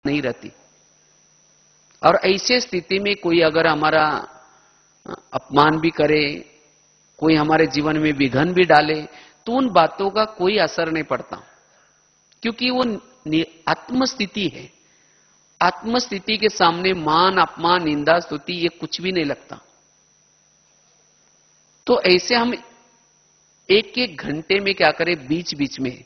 नहीं रहती। और ऐसे स्थिति में कोई अगर हमारा अपमान भी करे, कोई हमारे जीवन में विघन भी डाले, तो उन बातों का कोई असर नहीं पड़ता, क्योंकि वो आत्मस्थिति है। आत्मस्थिति के सामने मान, अपमान, निंदा, स्तुति ये कुछ भी नहीं लगता। तो ऐसे हम एक एक घंटे में क्या करें, बीच बीच में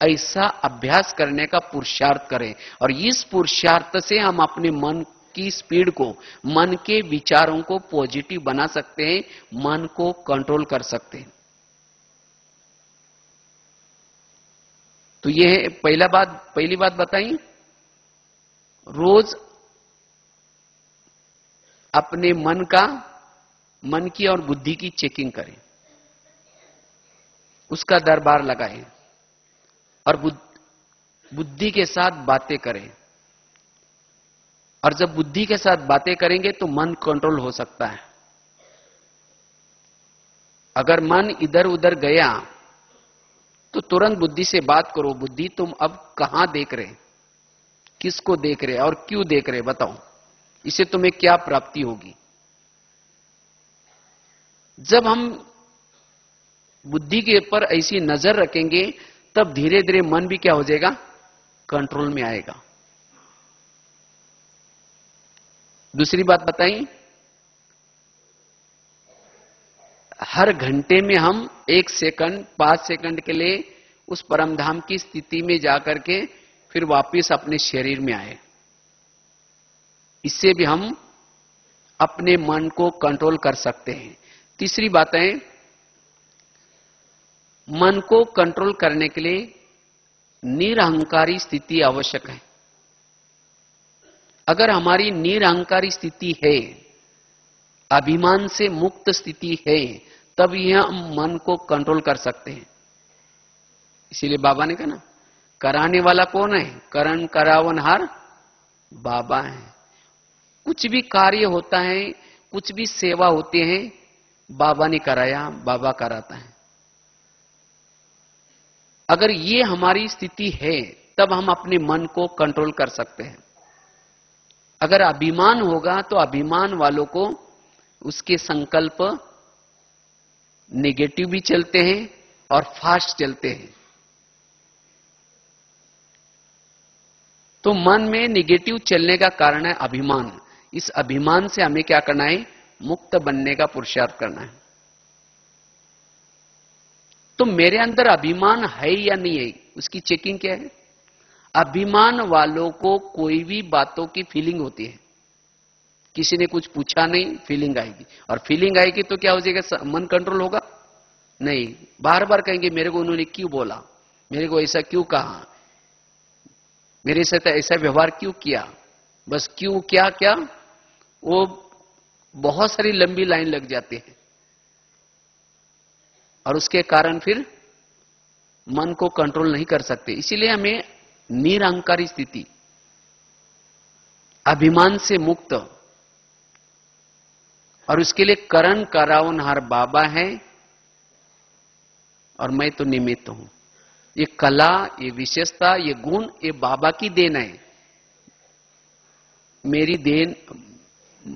ऐसा अभ्यास करने का पुरुषार्थ करें, और इस पुरुषार्थ से हम अपने मन की स्पीड को, मन के विचारों को पॉजिटिव बना सकते हैं, मन को कंट्रोल कर सकते हैं। तो ये पहली बात बताई, रोज अपने मन की और बुद्धि की चेकिंग करें, उसका दरबार लगाएं और बुद्धि के साथ बातें करें। और जब बुद्धि के साथ बातें करेंगे तो मन कंट्रोल हो सकता है। अगर मन इधर उधर गया तो तुरंत बुद्धि से बात करो, बुद्धि तुम अब कहां देख रहे, किसको देख रहे और क्यों देख रहे, बताओ, इससे तुम्हें क्या प्राप्ति होगी। जब हम बुद्धि के ऊपर ऐसी नजर रखेंगे तब धीरे धीरे मन भी क्या हो जाएगा, कंट्रोल में आएगा। दूसरी बात बताई, हर घंटे में हम 1 सेकंड 5 सेकंड के लिए उस परमधाम की स्थिति में जाकर के फिर वापस अपने शरीर में आए। इससे भी हम अपने मन को कंट्रोल कर सकते हैं। तीसरी बात है, मन को कंट्रोल करने के लिए निरहंकारी स्थिति आवश्यक है। अगर हमारी निरहंकारी स्थिति है, अभिमान से मुक्त स्थिति है, तब यह हम मन को कंट्रोल कर सकते हैं। इसीलिए बाबा ने कहा ना, कराने वाला कौन है, करण करावनहार बाबा है। कुछ भी कार्य होता है, कुछ भी सेवा होती है, बाबा ने कराया, बाबा कराता है। अगर ये हमारी स्थिति है तब हम अपने मन को कंट्रोल कर सकते हैं। अगर अभिमान होगा तो अभिमान वालों को उसके संकल्प नेगेटिव भी चलते हैं और फास्ट चलते हैं। तो मन में नेगेटिव चलने का कारण है अभिमान। इस अभिमान से हमें क्या करना है, मुक्त बनने का पुरुषार्थ करना है। तो मेरे अंदर अभिमान है या नहीं है, उसकी चेकिंग क्या है। अभिमान वालों को कोई भी बातों की फीलिंग होती है। किसी ने कुछ पूछा नहीं, फीलिंग आएगी, और फीलिंग आएगी तो क्या हो जाएगा, मन कंट्रोल होगा नहीं। बार बार कहेंगे मेरे को उन्होंने क्यों बोला, मेरे को ऐसा क्यों कहा, मेरे साथ ऐसा व्यवहार क्यों किया, बस क्यों, क्या क्या, वो बहुत सारी लंबी लाइन लग जाती है। और उसके कारण फिर मन को कंट्रोल नहीं कर सकते। इसीलिए हमें निरहंकारी स्थिति, अभिमान से मुक्त, और उसके लिए करण करावनहार बाबा है और मैं तो निमित्त हूं। ये कला, ये विशेषता, ये गुण, ये बाबा की देन है। मेरी देन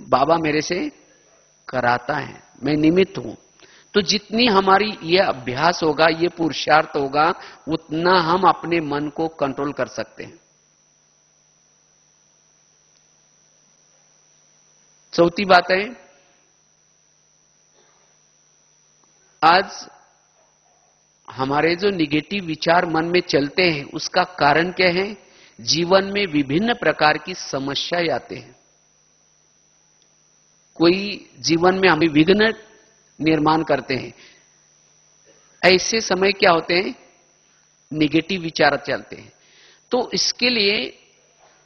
बाबा मेरे से कराता है, मैं निमित्त हूं। तो जितनी हमारी ये अभ्यास होगा, ये पुरुषार्थ होगा, उतना हम अपने मन को कंट्रोल कर सकते हैं। चौथी बात है, आज हमारे जो निगेटिव विचार मन में चलते हैं उसका कारण क्या है, जीवन में विभिन्न प्रकार की समस्याएं आते हैं। कोई जीवन में हमें विघ्न निर्माण करते हैं। ऐसे समय क्या होते हैं, निगेटिव विचार चलते हैं। तो इसके लिए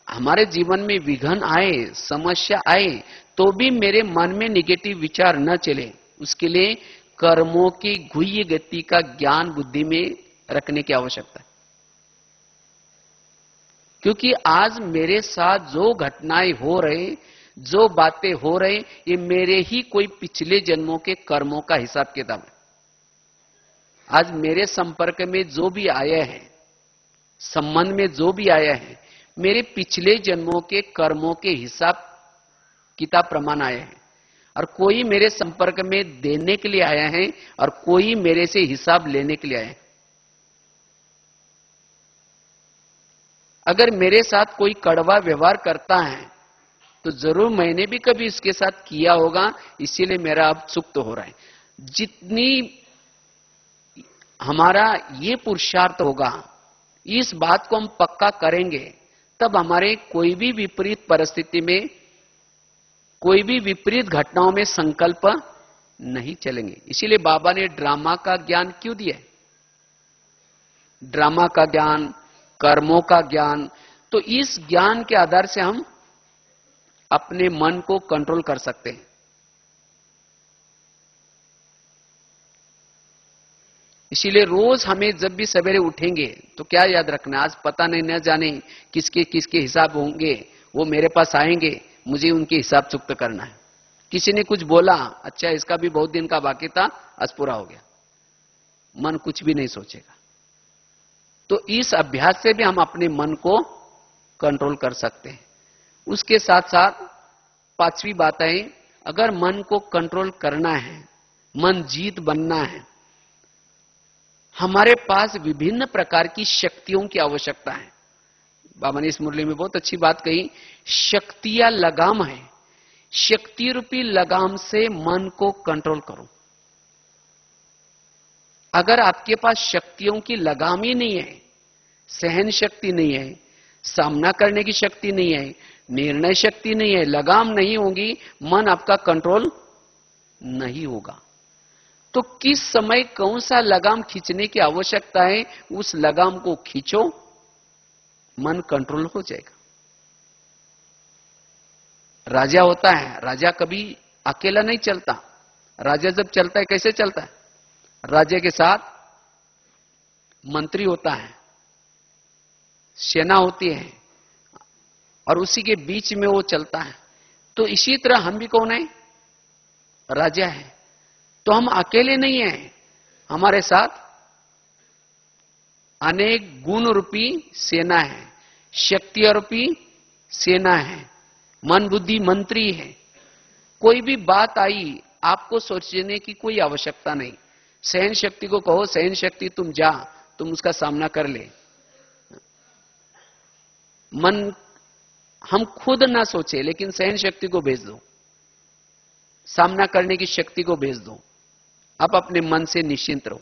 हमारे जीवन में विघ्न आए, समस्या आए, तो भी मेरे मन में निगेटिव विचार न चले, उसके लिए कर्मों की गुह्य गति का ज्ञान बुद्धि में रखने की आवश्यकता है। क्योंकि आज मेरे साथ जो घटनाएं हो रहे, जो बातें हो रहे, ये मेरे ही कोई पिछले जन्मों के कर्मों का हिसाब किताब है। आज मेरे संपर्क में जो भी आया है, संबंध में जो भी आया है, मेरे पिछले जन्मों के कर्मों के हिसाब किताब प्रमाण आए हैं, और कोई मेरे संपर्क में देने के लिए आया है और कोई मेरे से हिसाब लेने के लिए आया है। अगर मेरे साथ कोई कड़वा व्यवहार करता है तो जरूर मैंने भी कभी इसके साथ किया होगा, इसीलिए मेरा अब सुख तो हो रहा है। जितनी हमारा ये पुरुषार्थ होगा, इस बात को हम पक्का करेंगे, तब हमारे कोई भी विपरीत परिस्थिति में, कोई भी विपरीत घटनाओं में संकल्प नहीं चलेंगे। इसीलिए बाबा ने ड्रामा का ज्ञान क्यों दिया है? ड्रामा का ज्ञान, कर्मों का ज्ञान। तो इस ज्ञान के आधार से हम अपने मन को कंट्रोल कर सकते हैं। इसीलिए रोज हमें जब भी सवेरे उठेंगे तो क्या याद रखना, आज पता नहीं न जाने किसके किसके हिसाब होंगे, वो मेरे पास आएंगे, मुझे उनके हिसाब चुकता करना है। किसी ने कुछ बोला, अच्छा इसका भी बहुत दिन का बाकी था, आज पूरा हो गया, मन कुछ भी नहीं सोचेगा। तो इस अभ्यास से भी हम अपने मन को कंट्रोल कर सकते हैं। उसके साथ साथ पांचवी बात है, अगर मन को कंट्रोल करना है, मन जीत बनना है, हमारे पास विभिन्न प्रकार की शक्तियों की आवश्यकता है। बाबा ने इस मुरली में बहुत अच्छी बात कही, शक्तियां लगाम है, शक्ति रूपी लगाम से मन को कंट्रोल करो। अगर आपके पास शक्तियों की लगाम ही नहीं है, सहन शक्ति नहीं है, सामना करने की शक्ति नहीं है, निर्णय शक्ति नहीं है, लगाम नहीं होगी, मन आपका कंट्रोल नहीं होगा। तो किस समय कौन सा लगाम खींचने की आवश्यकता है, उस लगाम को खींचो, मन कंट्रोल हो जाएगा। राजा होता है, राजा कभी अकेला नहीं चलता। राजा जब चलता है कैसे चलता है? राजा के साथ मंत्री होता है, सेना होती है, और उसी के बीच में वो चलता है। तो इसी तरह हम भी कौन है? राजा है। तो हम अकेले नहीं हैं, हमारे साथ अनेक गुण रूपी सेना है, शक्ति रूपी सेना है, मन बुद्धि मंत्री है। कोई भी बात आई, आपको सोचने की कोई आवश्यकता नहीं। सहन शक्ति को कहो, सहन शक्ति तुम जा, तुम उसका सामना कर ले। मन हम खुद ना सोचे, लेकिन सहन शक्ति को भेज दो, सामना करने की शक्ति को भेज दो। आप अपने मन से निश्चिंत रहो,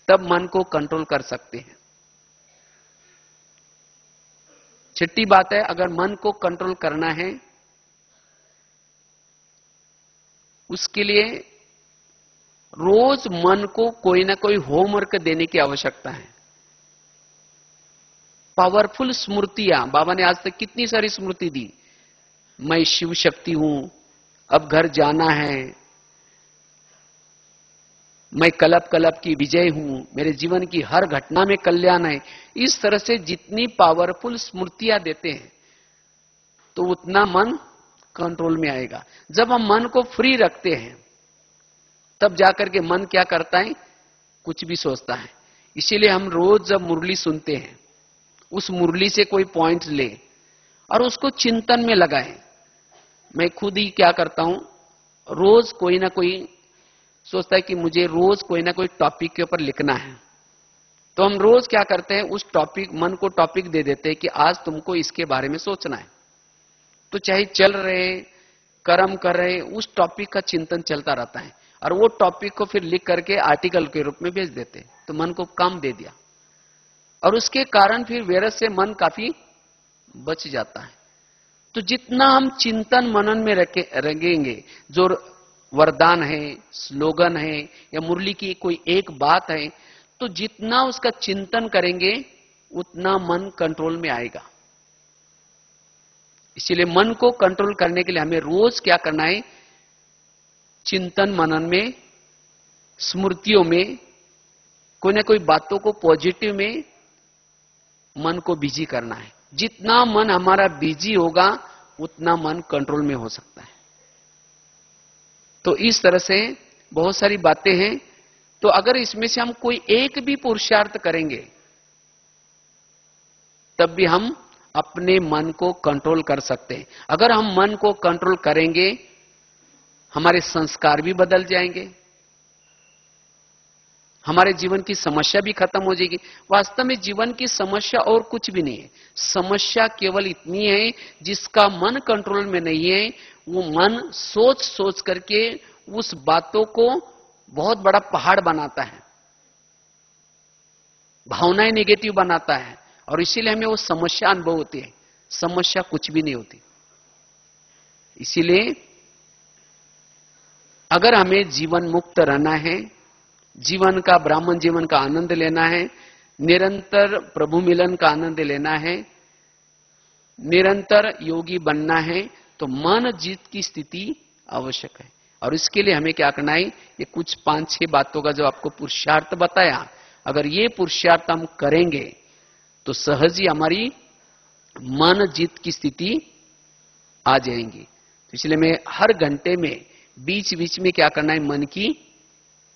तब मन को कंट्रोल कर सकते हैं। छठी बात है, अगर मन को कंट्रोल करना है, उसके लिए रोज मन को कोई ना कोई होमवर्क देने की आवश्यकता है। पावरफुल स्मृतियां, बाबा ने आज तक कितनी सारी स्मृति दी। मैं शिव शक्ति हूं, अब घर जाना है, मैं कलप कलप की विजय हूं, मेरे जीवन की हर घटना में कल्याण है। इस तरह से जितनी पावरफुल स्मृतियां देते हैं, तो उतना मन कंट्रोल में आएगा। जब हम मन को फ्री रखते हैं, तब जाकर के मन क्या करता है? कुछ भी सोचता है। इसीलिए हम रोज जब मुरली सुनते हैं, उस मुरली से कोई पॉइंट ले और उसको चिंतन में लगाएं। मैं खुद ही क्या करता हूं, रोज कोई ना कोई सोचता है कि मुझे रोज कोई ना कोई टॉपिक के ऊपर लिखना है, तो हम रोज क्या करते हैं, उस टॉपिक, मन को टॉपिक दे देते हैं कि आज तुमको इसके बारे में सोचना है। तो चाहे चल रहे, कर्म कर रहे, उस टॉपिक का चिंतन चलता रहता है, और वो टॉपिक को फिर लिख करके आर्टिकल के रूप में भेज देते हैं। तो मन को काम दे दिया, और उसके कारण फिर वैरस से मन काफी बच जाता है। तो जितना हम चिंतन मनन में रखेंगे, जो वरदान है, स्लोगन है, या मुरली की कोई एक बात है, तो जितना उसका चिंतन करेंगे, उतना मन कंट्रोल में आएगा। इसीलिए मन को कंट्रोल करने के लिए हमें रोज क्या करना है? चिंतन मनन में, स्मृतियों में, कोई ना कोई बातों को पॉजिटिव में मन को बिजी करना है। जितना मन हमारा बिजी होगा, उतना मन कंट्रोल में हो सकता है। तो इस तरह से बहुत सारी बातें हैं। तो अगर इसमें से हम कोई एक भी पुरुषार्थ करेंगे, तब भी हम अपने मन को कंट्रोल कर सकते हैं। अगर हम मन को कंट्रोल करेंगे, हमारे संस्कार भी बदल जाएंगे, हमारे जीवन की समस्या भी खत्म हो जाएगी। वास्तव में जीवन की समस्या और कुछ भी नहीं है। समस्या केवल इतनी है, जिसका मन कंट्रोल में नहीं है, वो मन सोच सोच करके उस बातों को बहुत बड़ा पहाड़ बनाता है, भावनाएं नेगेटिव बनाता है, और इसीलिए हमें वो समस्या अनुभव होती है। समस्या कुछ भी नहीं होती। इसीलिए अगर हमें जीवन मुक्त रहना है, जीवन का, ब्राह्मण जीवन का आनंद लेना है, निरंतर प्रभु मिलन का आनंद लेना है, निरंतर योगी बनना है, तो मन जीत की स्थिति आवश्यक है। और इसके लिए हमें क्या करना है, ये कुछ 5-6 बातों का जो आपको पुरुषार्थ बताया, अगर ये पुरुषार्थ हम करेंगे तो सहज ही हमारी मन जीत की स्थिति आ जाएंगी। तो इसलिए मैं हर घंटे में बीच बीच में क्या करना है, मन की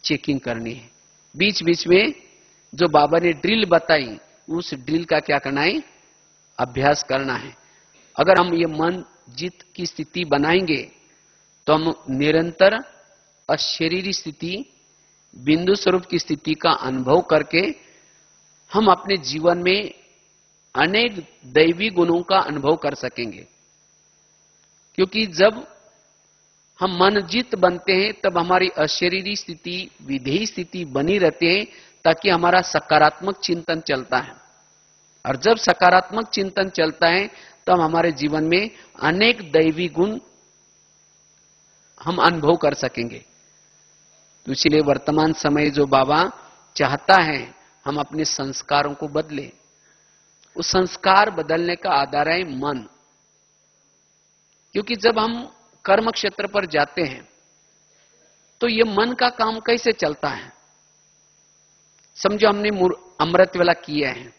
चेकिंग करनी है। बीच बीच में जो बाबा ने ड्रिल बताई, उस ड्रिल का क्या करना है, अभ्यास करना है। अगर हम ये मन जीत की स्थिति बनाएंगे तो हम निरंतर अशरीरी स्थिति, बिंदु स्वरूप की स्थिति का अनुभव करके हम अपने जीवन में अनेक दैवी गुणों का अनुभव कर सकेंगे। क्योंकि जब हम मन जीत बनते हैं, तब हमारी अशरीरी स्थिति, विधेयी स्थिति बनी रहती है, ताकि हमारा सकारात्मक चिंतन चलता है। और जब सकारात्मक चिंतन चलता है, तब हमारे जीवन में अनेक दैवी गुण हम अनुभव कर सकेंगे। तो इसलिए वर्तमान समय जो बाबा चाहता है, हम अपने संस्कारों को बदले। उस संस्कार बदलने का आधार है मन। क्योंकि जब हम कर्म क्षेत्र पर जाते हैं, तो ये मन का काम कैसे चलता है। समझो हमने अमृत वेला किए हैं,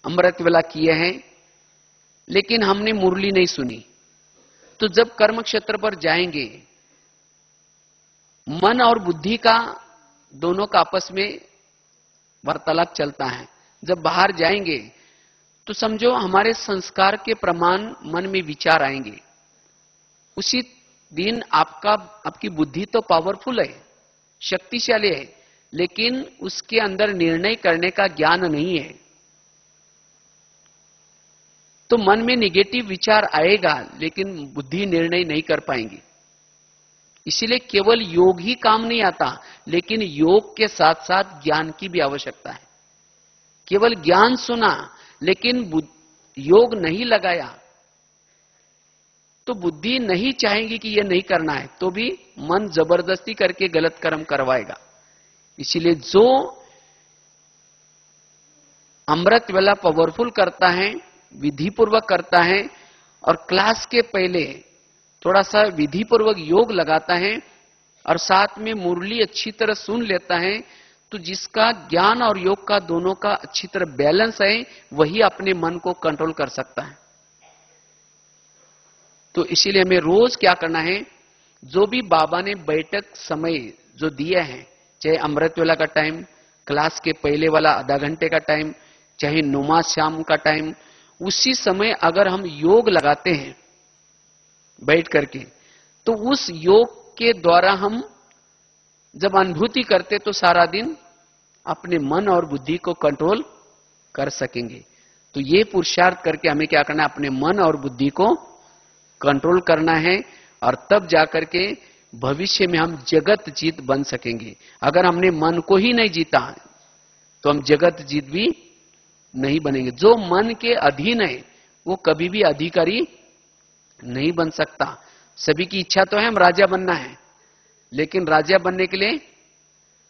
अमृत वेला किए हैं, लेकिन हमने मुरली नहीं सुनी, तो जब कर्म क्षेत्र पर जाएंगे, मन और बुद्धि का दोनों का आपस में वार्तालाप चलता है। जब बाहर जाएंगे तो समझो हमारे संस्कार के प्रमाण मन में विचार आएंगे। उसी दिन आपकी बुद्धि तो पावरफुल है, शक्तिशाली है, लेकिन उसके अंदर निर्णय करने का ज्ञान नहीं है। तो मन में निगेटिव विचार आएगा, लेकिन बुद्धि निर्णय नहीं कर पाएंगी। इसीलिए केवल योग ही काम नहीं आता, लेकिन योग के साथ साथ ज्ञान की भी आवश्यकता है। केवल ज्ञान सुना लेकिन योग नहीं लगाया, तो बुद्धि नहीं चाहेगी कि यह नहीं करना है, तो भी मन जबरदस्ती करके गलत कर्म करवाएगा। इसीलिए जो अमृत वेला पावरफुल करता है, विधि पूर्वक करता है, और क्लास के पहले थोड़ा सा विधि पूर्वक योग लगाता है, और साथ में मुरली अच्छी तरह सुन लेता है, तो जिसका ज्ञान और योग का दोनों का अच्छी तरह बैलेंस है, वही अपने मन को कंट्रोल कर सकता है। तो इसीलिए हमें रोज क्या करना है, जो भी बाबा ने बैठक समय जो दिया है, चाहे अमृत वेला का टाइम, क्लास के पहले वाला आधा घंटे का टाइम, चाहे नमाज शाम का टाइम, उसी समय अगर हम योग लगाते हैं बैठ करके, तो उस योग के द्वारा हम जब अनुभूति करते, तो सारा दिन अपने मन और बुद्धि को कंट्रोल कर सकेंगे। तो ये पुरुषार्थ करके हमें क्या करना है, अपने मन और बुद्धि को कंट्रोल करना है, और तब जाकर के भविष्य में हम जगत जीत बन सकेंगे। अगर हमने मन को ही नहीं जीता, तो हम जगत जीत भी नहीं बनेंगे। जो मन के अधीन है, वो कभी भी अधिकारी नहीं बन सकता। सभी की इच्छा तो है हम राजा बनना है, लेकिन राजा बनने के लिए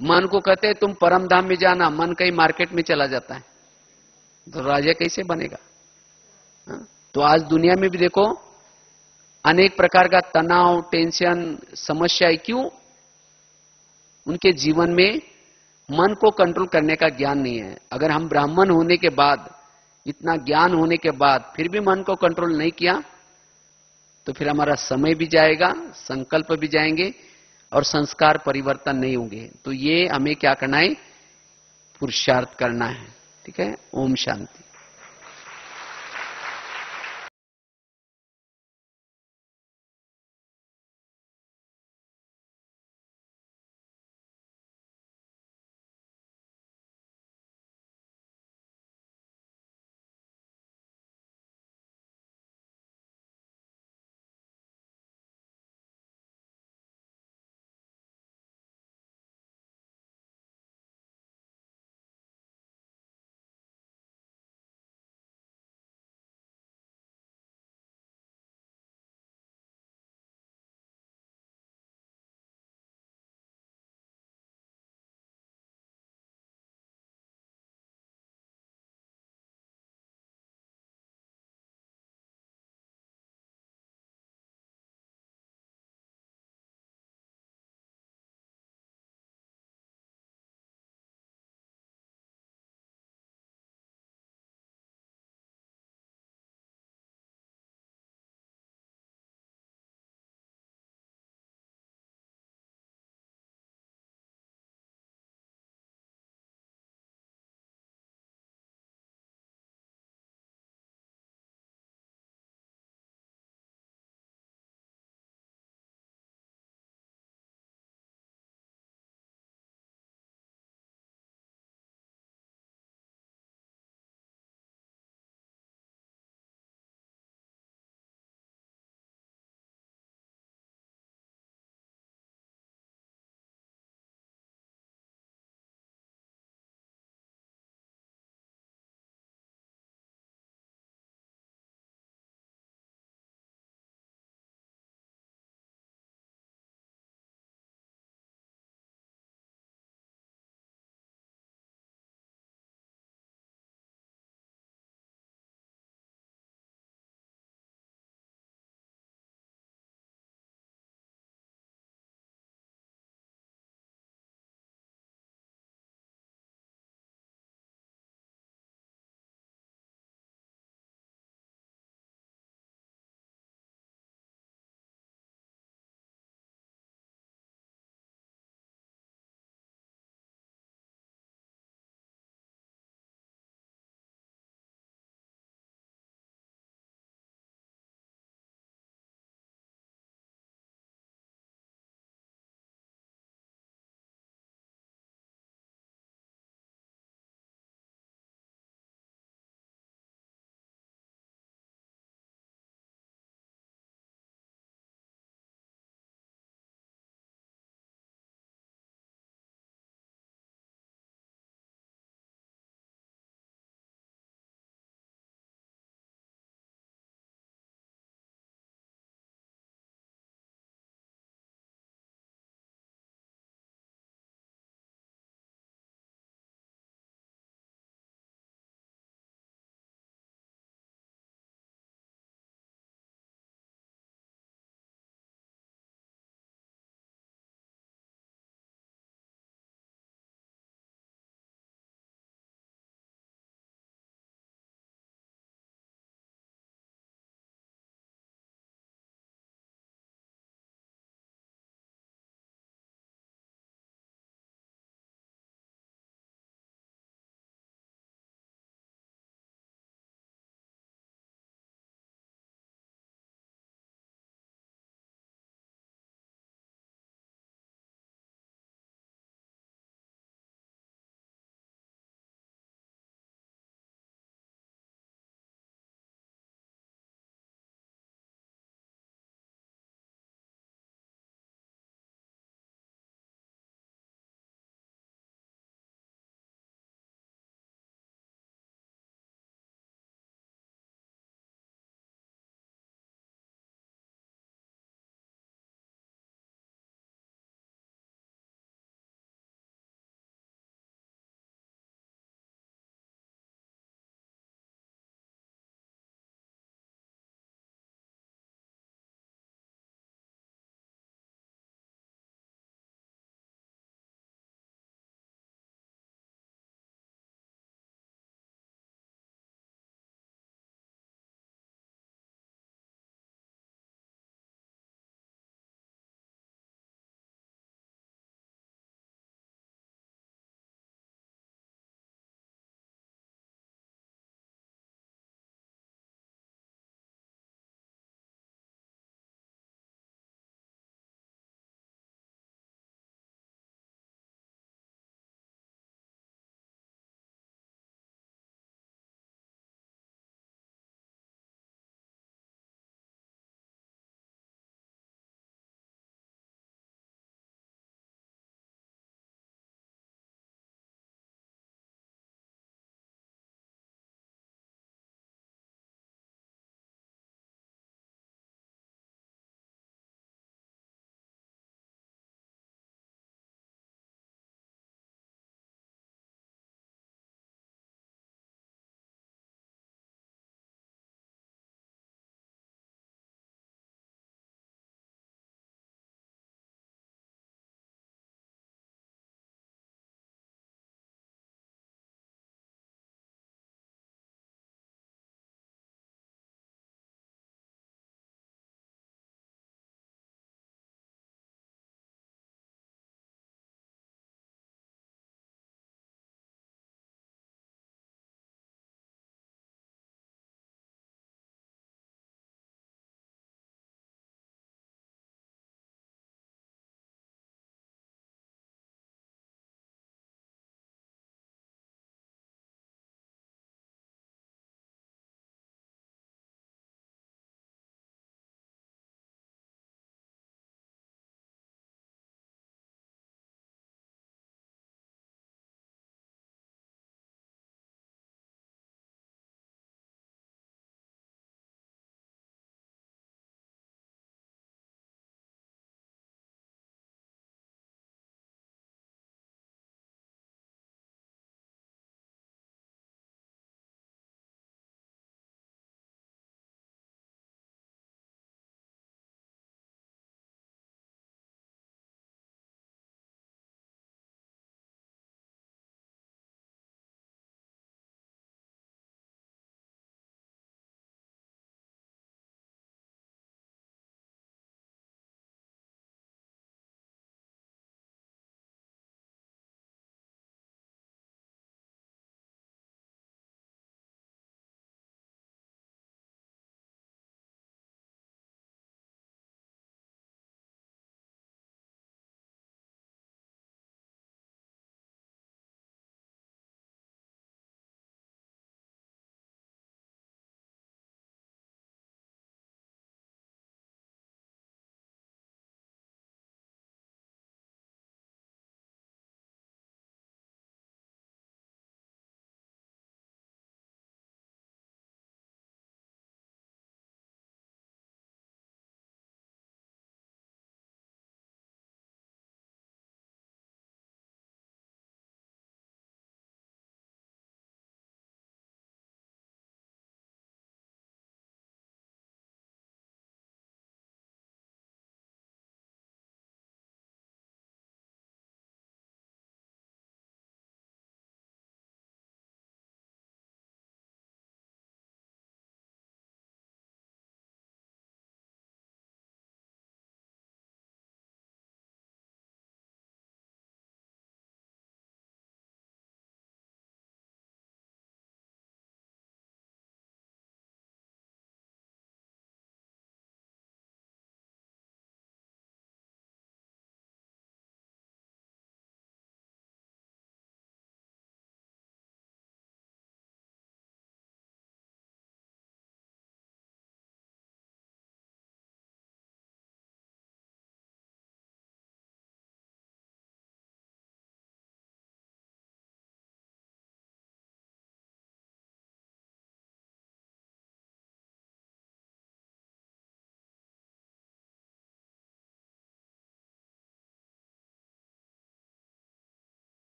मन को कहते हैं तुम परम धाम में जाना, मन कहीं मार्केट में चला जाता है, तो राजा कैसे बनेगा। तो आज दुनिया में भी देखो अनेक प्रकार का तनाव, टेंशन, समस्याएं, क्यों? उनके जीवन में मन को कंट्रोल करने का ज्ञान नहीं है। अगर हम ब्राह्मण होने के बाद, इतना ज्ञान होने के बाद फिर भी मन को कंट्रोल नहीं किया, तो फिर हमारा समय भी जाएगा, संकल्प भी जाएंगे, और संस्कार परिवर्तन नहीं होंगे। तो ये हमें क्या करना है, पुरुषार्थ करना है। ठीक है। ओम शांति।